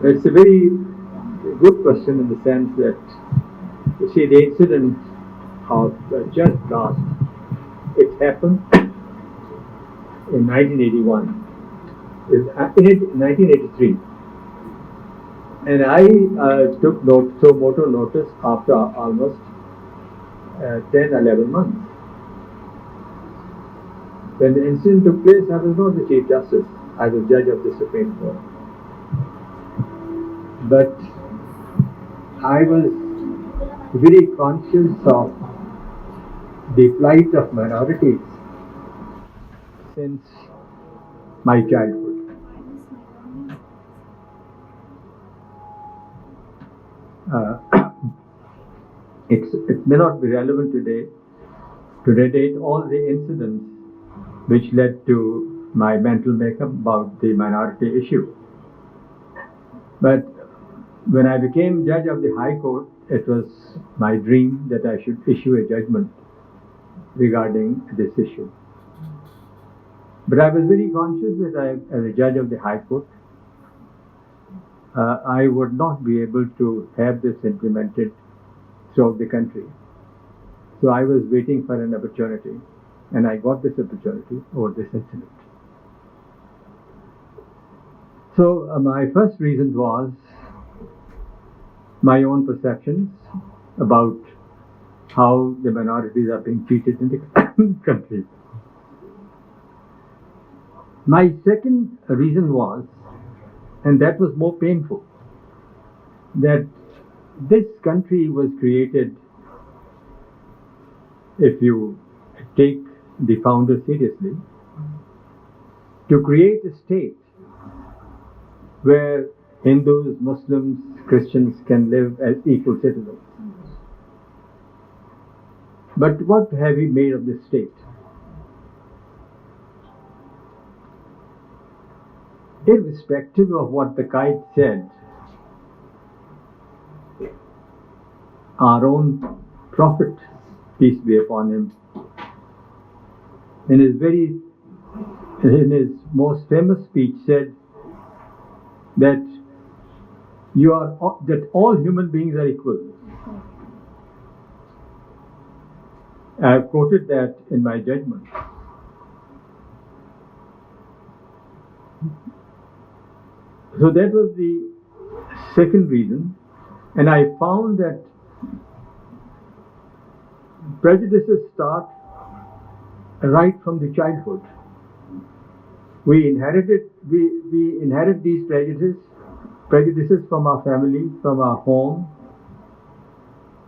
It's a very good question in the sense that, you see, the incident of the Just Blast, it happened in 1981, in 1983. And I took motor notice after almost 10, 11 months. When the incident took place, I was not the Chief Justice. I was Judge of the Supreme Court. But I was very conscious of the plight of minorities since my childhood. It may not be relevant today to relate all the incidents which led to my mental makeup about the minority issue. But when I became judge of the High Court, it was my dream that I should issue a judgment regarding this issue. But I was very conscious that as a judge of the High Court, I would not be able to have this implemented throughout the country. So I was waiting for an opportunity, and I got this opportunity over this incident. So my first reason was my own perceptions about how the minorities are being treated in the country. My second reason was, and that was more painful, that this country was created, if you take the founder seriously, to create a state where Hindus, Muslims, Christians can live as equal citizens. But what have we made of this state? Irrespective of what the kite said, our own prophet, peace be upon him, in his most famous speech said that all human beings are equal. I have quoted that in my judgment. So that was the second reason, and I found that prejudices start right from the childhood. We inherit these prejudices from our family, from our home,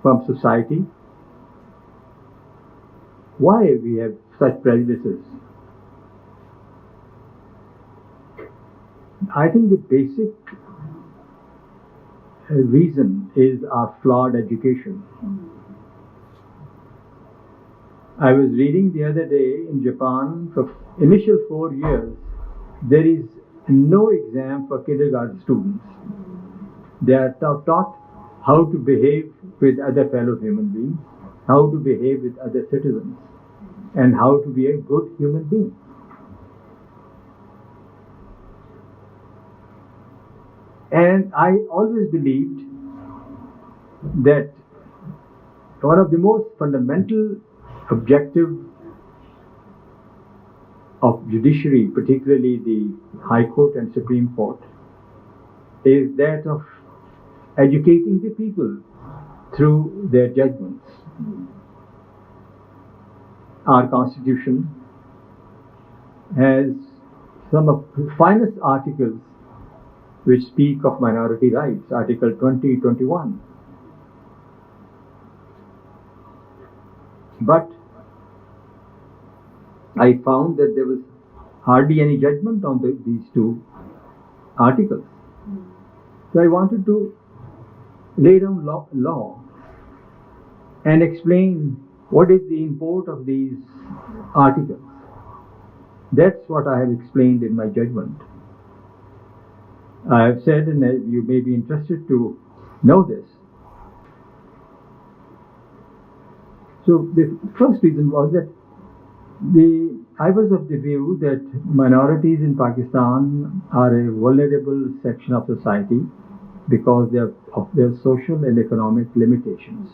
from society. Why we have such prejudices? I think the basic reason is our flawed education. I was reading the other day, in Japan, for initial 4 years, there is no exam for kindergarten students. They are taught how to behave with other fellow human beings, how to behave with other citizens, and how to be a good human being. And I always believed that one of the most fundamental objectives of judiciary, particularly the High Court and Supreme Court, is that of educating the people through their judgments. Our Constitution has some of the finest articles which speak of minority rights, Article 20, 21. But I found that there was hardly any judgment on these two articles. So I wanted to lay down law and explain what is the import of these articles. That's what I have explained in my judgment. I have said, and you may be interested to know this. So the first reason was that I was of the view that minorities in Pakistan are a vulnerable section of society because of their social and economic limitations.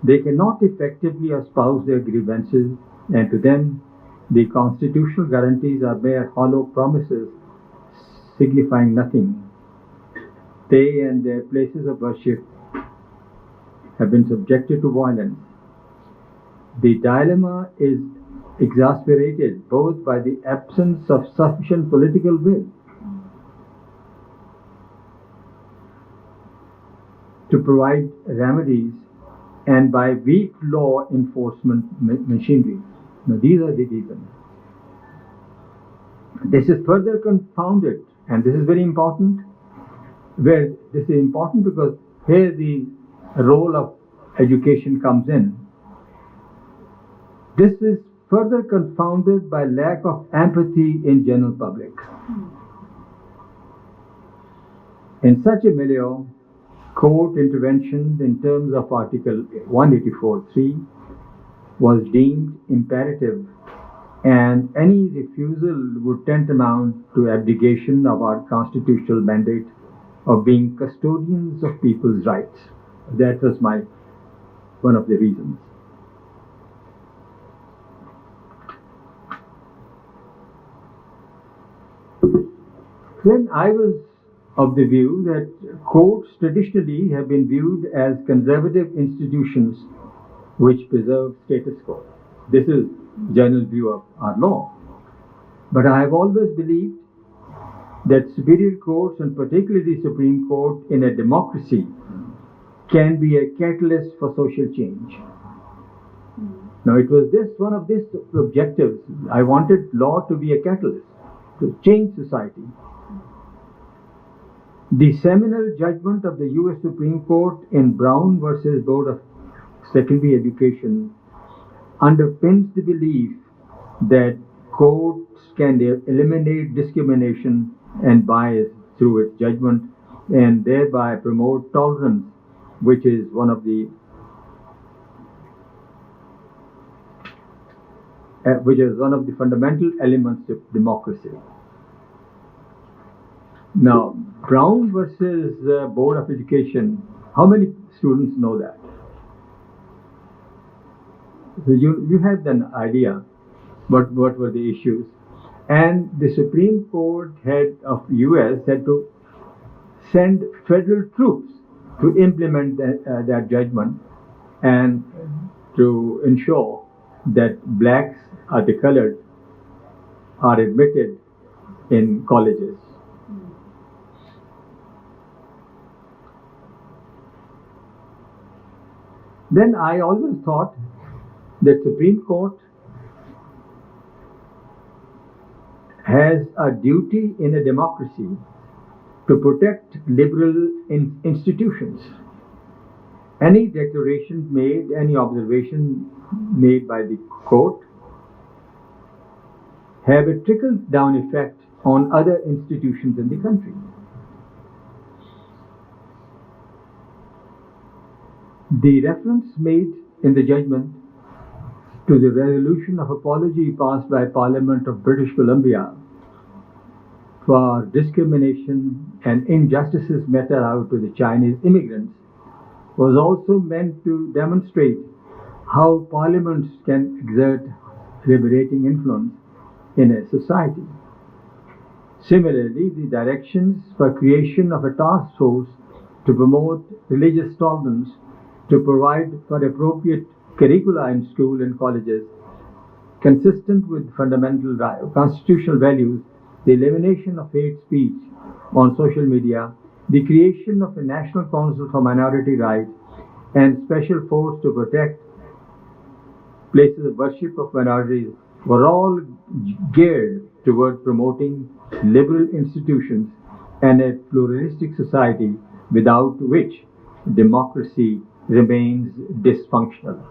They cannot effectively espouse their grievances, and to them, the constitutional guarantees are mere hollow promises signifying nothing. They and their places of worship have been subjected to violence. The dilemma is exasperated both by the absence of sufficient political will to provide remedies and by weak law enforcement machinery. Now, these are the reasons. This is further confounded, and this is very important. Where this is important because here the role of education comes in. This is further confounded by lack of empathy in general public. In such a milieu, court intervention in terms of Article 184(3) was deemed imperative, and any refusal would tantamount to abdication of our constitutional mandate of being custodians of people's rights. That was one of the reasons. Then I was of the view that courts traditionally have been viewed as conservative institutions which preserve status quo. This is general view of our law. But I have always believed that superior courts, and particularly the Supreme Court in a democracy, can be a catalyst for social change. Now it was one of these objectives. I wanted law to be a catalyst, to change society. The seminal judgment of the U.S. Supreme Court in Brown versus Board of Secondary Education underpins the belief that courts can eliminate discrimination and bias through its judgment and thereby promote tolerance, which is one of the fundamental elements of democracy. Now, Brown versus Board of Education, how many students know that? So you have an idea what were the issues. And the Supreme Court of US had to send federal troops to implement that judgment and to ensure that blacks or the colored are admitted in colleges. Then I always thought that Supreme Court has a duty in a democracy to protect liberal institutions. Any declaration made, any observation made by the court have a trickle-down effect on other institutions in the country. The reference made in the judgment to the resolution of apology passed by Parliament of British Columbia for discrimination and injustices meted out to the Chinese immigrants was also meant to demonstrate how parliaments can exert liberating influence in a society. Similarly, the directions for creation of a task force to promote religious tolerance, to provide for appropriate curricula in school and colleges, consistent with fundamental constitutional values, the elimination of hate speech on social media, the creation of a National Council for Minority Rights, and special force to protect places of worship of minorities were all geared toward promoting liberal institutions and a pluralistic society without which democracy remains dysfunctional.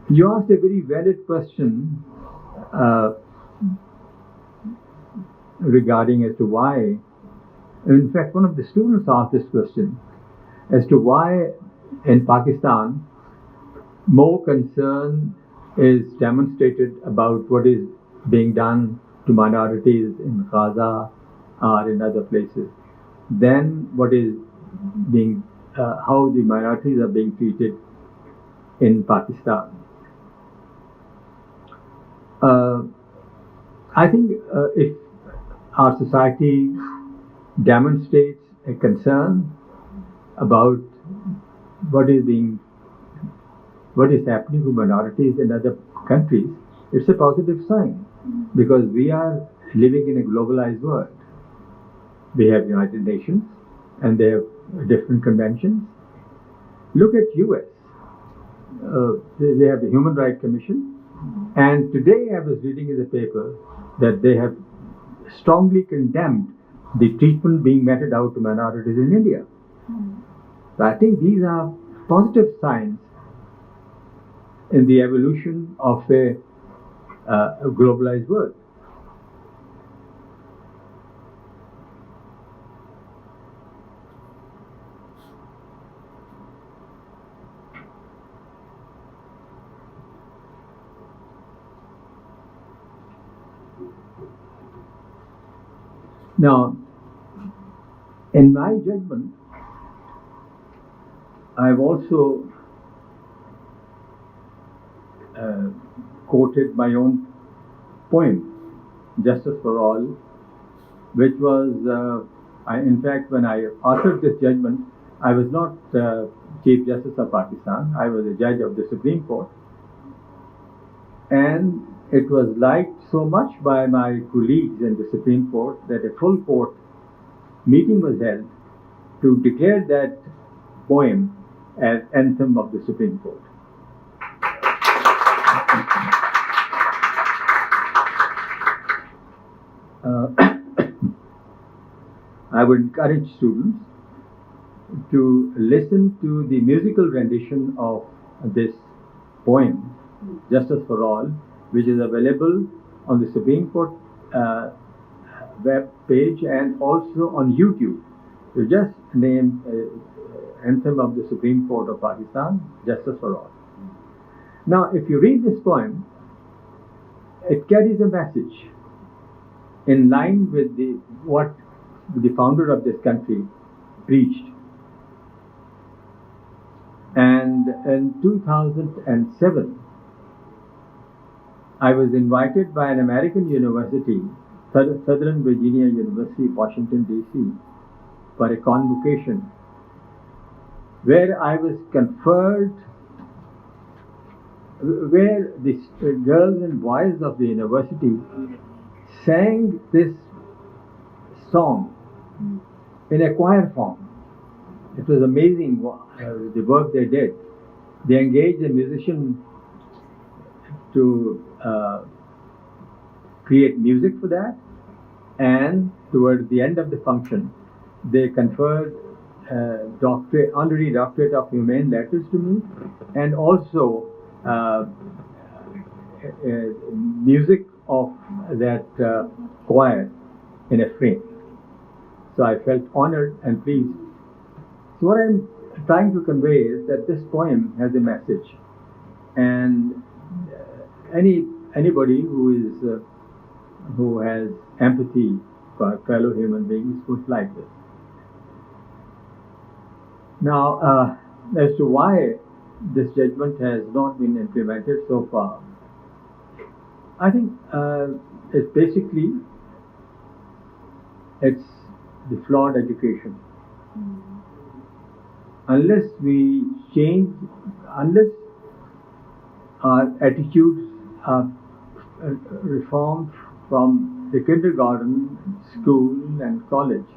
You asked a very valid question regarding as to why. In fact, one of the students asked this question as to why in Pakistan more concern is demonstrated about what is being done to minorities in Gaza or in other places than what is being, how the minorities are being treated in Pakistan. I think if our society demonstrates a concern about what is happening to minorities in other countries, it's a positive sign, because we are living in a globalized world. We have United Nations and they have different conventions. Look at US. They have the Human Rights Commission, and today I was reading in the paper that they have strongly condemned the treatment being meted out to minorities in India. So I think these are positive signs in the evolution of a globalized world. Now, in my judgment, I've also quoted my own poem, Justice for All, which was, in fact, when I authored this judgment, I was not Chief Justice of Pakistan, I was a judge of the Supreme Court. And it was liked so much by my colleagues in the Supreme Court that a full court meeting was held to declare that poem as anthem of the Supreme Court. I would encourage students to listen to the musical rendition of this poem, Justice for All, which is available on the Supreme Court web page and also on YouTube. You just name Anthem of the Supreme Court of Pakistan, Justice for All. Now, if you read this poem, it carries a message in line with what the founder of this country preached. And in 2007, I was invited by an American university, Southern Virginia University, Washington, D.C., for a convocation where I was conferred, where the girls and boys of the university sang this song in a choir form. It was amazing the work they did. They engaged a musician to create music for that, and towards the end of the function, they conferred honorary doctorate of humane letters to me, and also music of that choir in a frame. So I felt honored and pleased. So what I'm trying to convey is that this poem has a message, and anybody who has empathy for fellow human beings would like this. Now, as to why this judgment has not been implemented so far, I think it's basically the flawed education. Unless we change, unless our attitudes are reformed from the kindergarten, school and college,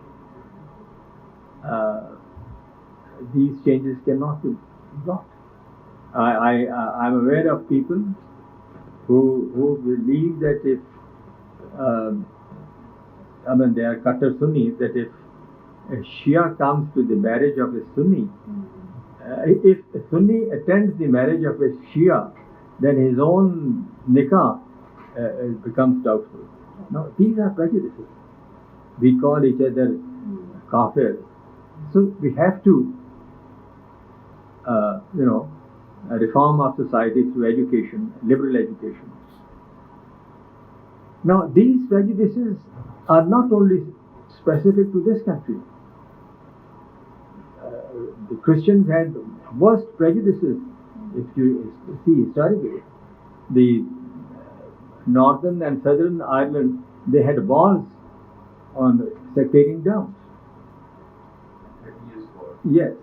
these changes cannot be brought. I'm aware of people who believe that if, they are Qatar Sunnis, that if a Shia comes to the marriage of a Sunni, if a Sunni attends the marriage of a Shia, then his own nikah becomes doubtful. No, these are prejudices. We call each other kafir. So we have to, reform our society through education, liberal education. Now, these prejudices are not only specific to this country. The Christians had worst prejudices, if you see historically. The Northern and Southern Ireland, they had wars on sectarian grounds. Yes.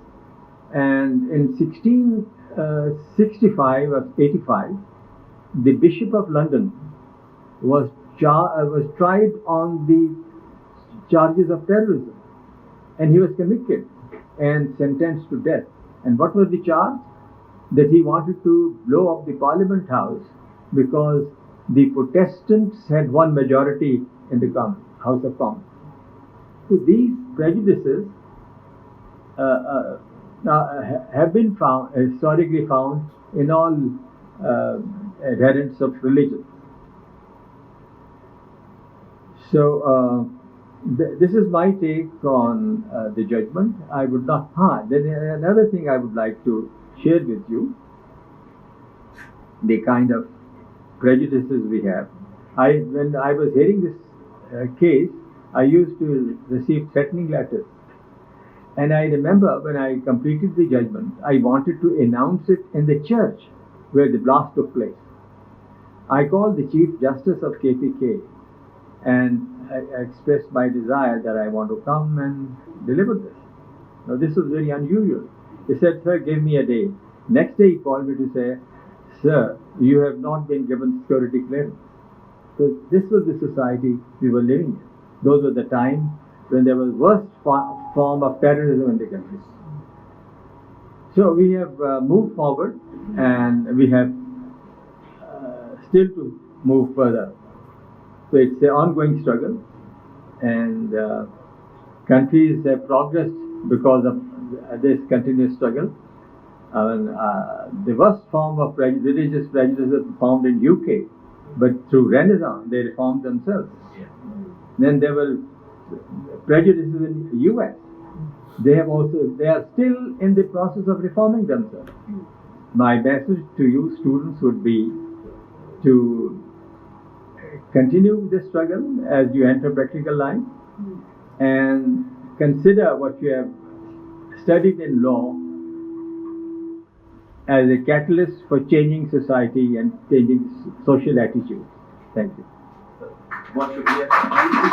And in 1665 or 85, the Bishop of London was tried on the charges of terrorism, and he was convicted and sentenced to death. And what was the charge? That he wanted to blow up the Parliament House because the Protestants had won majority in the House of Commons. So these prejudices have been historically found in all adherents of religion. So this is my take on the judgment. I would not. Then another thing I would like to share with you, the kind of prejudices we have. When I was hearing this case, I used to receive threatening letters. And I remember when I completed the judgment, I wanted to announce it in the church where the blast took place. I called the Chief Justice of KPK and I expressed my desire that I want to come and deliver this. Now, this was very unusual. He said, "Sir, give me a day." Next day he called me to say, "Sir, you have not been given security clearance." So this was the society we were living in. Those were the times when there was worst form of terrorism in the country. So we have moved forward, and we have still to move further. So it's an ongoing struggle, and countries have progressed because of this continuous struggle. The worst form of religious prejudice is found in UK, but through Renaissance they reformed themselves. Then there were prejudices in US. They are still in the process of reforming themselves. My message to you students would be to continue this struggle as you enter practical life, and consider what you have studied in law as a catalyst for changing society and changing social attitudes. Thank you.